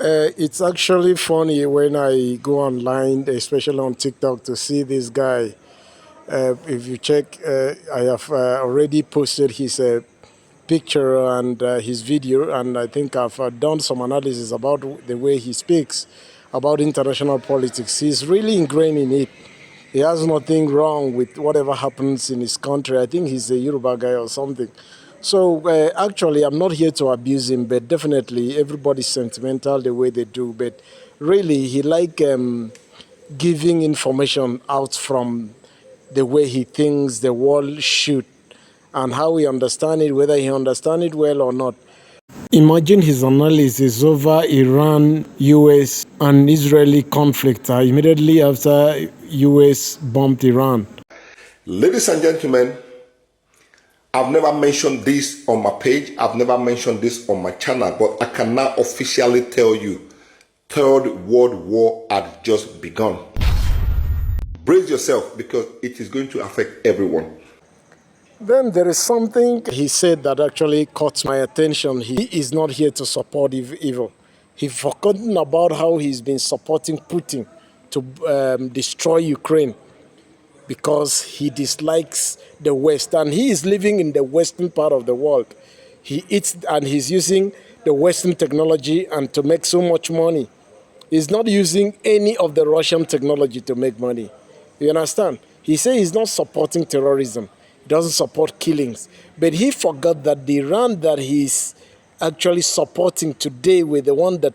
It's actually funny when I go online, especially on TikTok, to see this guy. If you check, I have already posted his picture and his video, and I think I've done some analysis about the way he speaks about international politics. He's really ingrained in it. He has nothing wrong with whatever happens in his country. I think he's a Yoruba guy or something. So actually, I'm not here to abuse him, but definitely everybody's sentimental the way they do. But really, he like giving information out from the way he thinks the world should and how he understand it, whether he understand it well or not. Imagine his analysis over Iran, US, and Israeli conflict immediately after US bombed Iran. Ladies and gentlemen, I've never mentioned this on my page. I've never mentioned this on my channel, but I can now officially tell you, Third World War had just begun. Brace yourself because it is going to affect everyone. Then there is something he said that actually caught my attention. He is not here to support evil. He's forgotten about how he's been supporting Putin to destroy Ukraine because he dislikes the West. And he is living in the western part of the world. He eats and he's using the Western technology and to make so much money. He's not using any of the Russian technology to make money. You understand? He says he's not supporting terrorism. He doesn't support killings. But he forgot that the Iran that he's actually supporting today with the one that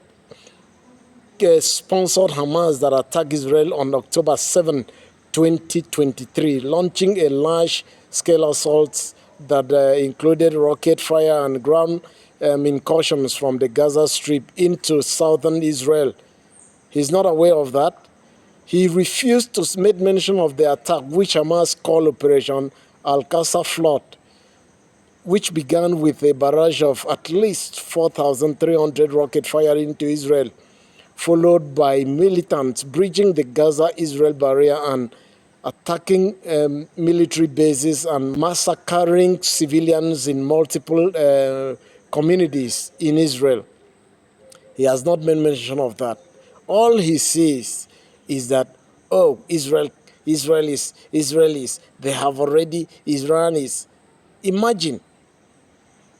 sponsored Hamas that attacked Israel on October 7, 2023, launching a large-scale assault that included rocket fire and ground incursions from the Gaza Strip into southern Israel. He's not aware of that. He refused to make mention of the attack, which Hamas called Operation Al-Qasr Flood, which began with a barrage of at least 4,300 rocket fire into Israel, followed by militants breaching the Gaza-Israel barrier and attacking military bases and massacring civilians in multiple communities in Israel. He has not made mention of that. All he says is that, oh, Israelis, they have already, Israelis. Imagine.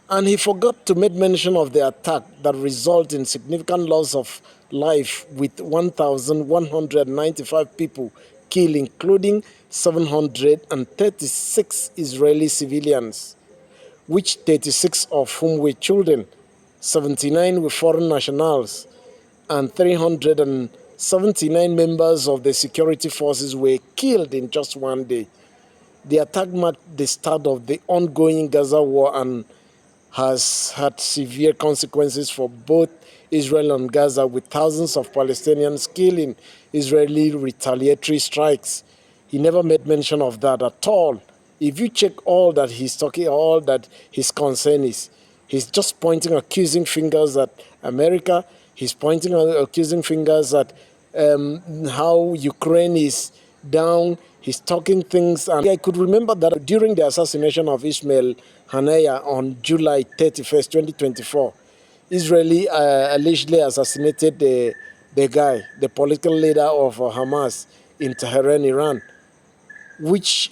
And he forgot to make mention of the attack that resulted in significant loss of life with 1,195 people killed, including 736 Israeli civilians, which 36 of whom were children, 79 were foreign nationals, and 379 members of the security forces were killed in just one day. The attack marked the start of the ongoing Gaza war and has had severe consequences for both Israel and Gaza, with thousands of Palestinians killed in Israeli retaliatory strikes. He never made mention of that at all. If you check all that he's talking, all that his concern is, he's just pointing accusing fingers at America. He's pointing accusing fingers at how Ukraine is down. He's talking things. And I could remember that during the assassination of Ismail Haniyeh on July 31st, 2024, Israeli allegedly assassinated the guy, the political leader of Hamas in Tehran, Iran, which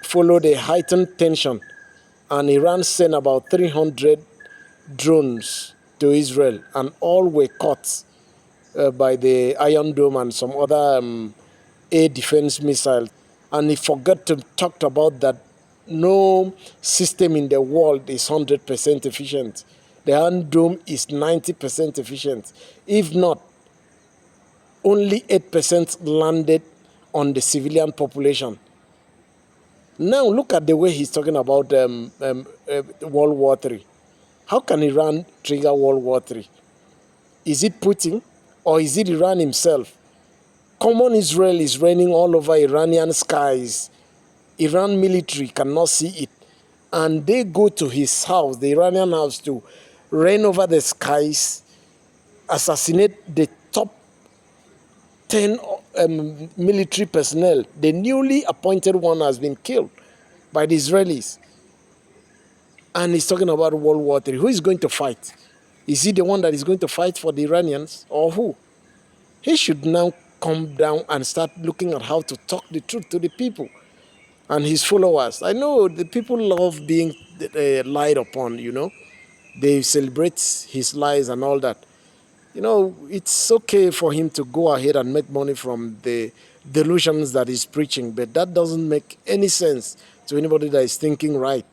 followed a heightened tension. And Iran sent about 300 drones to Israel, and all were caught by the Iron Dome and some other air defense missiles. And he forgot to talk about that no system in the world is 100% efficient. The Iron Dome is 90% efficient. If not, only 8% landed on the civilian population. Now look at the way he's talking about World War III. How can Iran trigger World War III? Is it Putin or is it Iran himself? Common Israel is raining all over Iranian skies. Iran military cannot see it. And they go to his house, the Iranian house, to rain over the skies, assassinate the top 10 military personnel. The newly appointed one has been killed by the Israelis. And he's talking about World War III. Who is going to fight? Is he the one that is going to fight for the Iranians, or who? He should now come down and start looking at how to talk the truth to the people and his followers. I know the people love being lied upon, you know. They celebrate his lies and all that. You know, it's okay for him to go ahead and make money from the delusions that he's preaching, but that doesn't make any sense to anybody that is thinking right.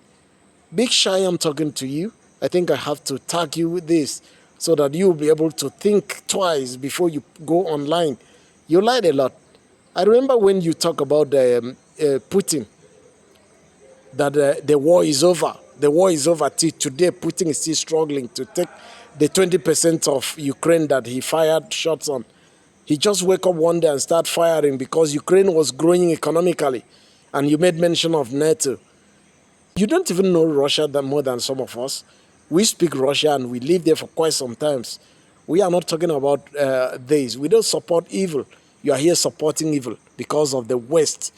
Big Shy, I'm talking to you. I think I have to tag you with this so that you'll be able to think twice before you go online. You lied a lot. I remember when you talk about Putin, that the war is over. The war is over. Till today, Putin is still struggling to take the 20% of Ukraine that he fired shots on. He just wake up one day and start firing because Ukraine was growing economically. And you made mention of NATO. You don't even know Russia more than some of us. We speak Russia and we live there for quite some times. We are not talking about this. We don't support evil. You are here supporting evil because of the West.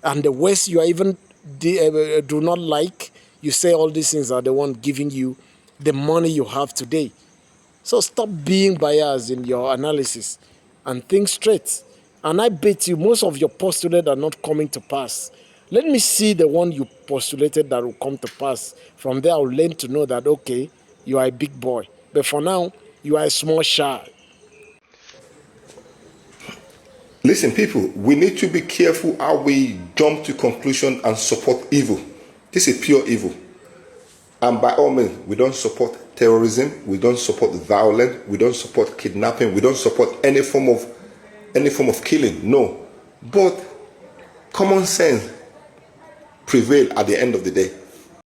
And the West you are even do not like. You say all these things are the one giving you the money you have today. So stop being biased in your analysis and think straight. And I bet you most of your postulates are not coming to pass. Let me see the one you postulated that will come to pass. From there, I'll learn to know that, okay, you are a big boy. But for now, you are a small child. Listen, people, we need to be careful how we jump to conclusion and support evil. This is pure evil. And by all means, we don't support terrorism, we don't support violence, we don't support kidnapping, we don't support any form of killing. No. But common sense prevail at the end of the day.